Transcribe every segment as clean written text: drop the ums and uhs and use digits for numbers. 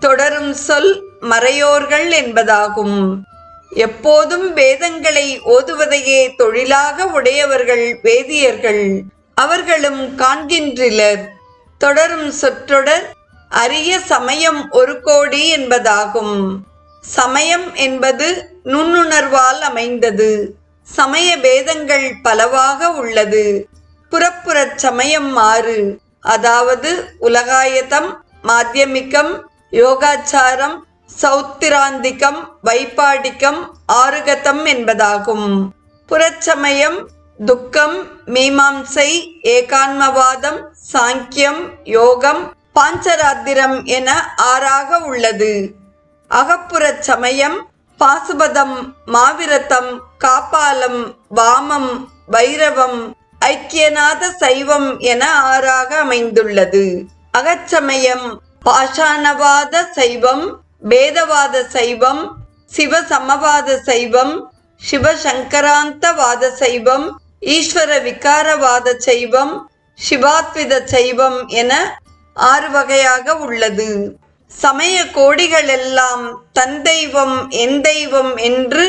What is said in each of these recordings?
தொடரும் சொல் மறையோர்கள் என்பதாகும். எப்போதும் வேதங்களை ஓதுவதையே தொழிலாக உடையவர்கள் வேதியர்கள். அவர்களும் காண்கின்றிலர். தொடரும் சொற்றொடர் அரிய சமயம் ஒரு கோடி என்பதாகும். சமயம் என்பது நுண்ணுணர்வால் அமைந்தது. சமய பேதங்கள் பலவாக உள்ளது. புறப்புறச் சமயம் 6, அதாவது உலகாயதம், மாத்தியமிகம், யோகாச்சாரம், சௌத்திராந்திகம், வைபாடிகம், ஆருகதம் என்பதாகும். புறச்சமயம் துக்கம், மீமாம்சை, ஏகான்மவாதம், சாங்கியம், யோகம், பாஞ்சராத்திரம் என 6ஆக உள்ளது. அகப்புறச் சமயம் பாசுபதம், மாவிரதம், காப்பாலம், வாமம், வைரவம், ஐக்கியநாத சைவம் என 6ஆக அமைந்துள்ளது. அகச்சமயம் பாஷாணவாத சைவம், பேதவாத சைவம், சிவசமவாத சைவம், சிவசங்கராந்தவாத சைவம், ஈஸ்வர விகாரவாத சைவம், சிவாத்வித சைவம் என 6 வகையாக உள்ளது. சமய கோடிகள் எல்லாம் தன் தெய்வம் என் தெய்வம் என்று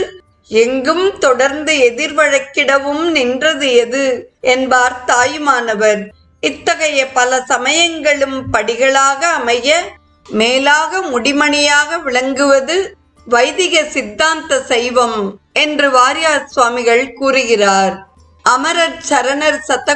எங்கும் தொடர்ந்து எதிர்வழக்கிடவும் நின்றது எது என்பார் தாயுமானவர். இத்தகைய பல சமயங்களும் படிகளாக அமைய மேலாக முடிமணியாக விளங்குவது வைதிக சித்தாந்த சைவம் என்று வாரியார் சுவாமிகள் கூறுகிறார். அமரர் சரணர் சத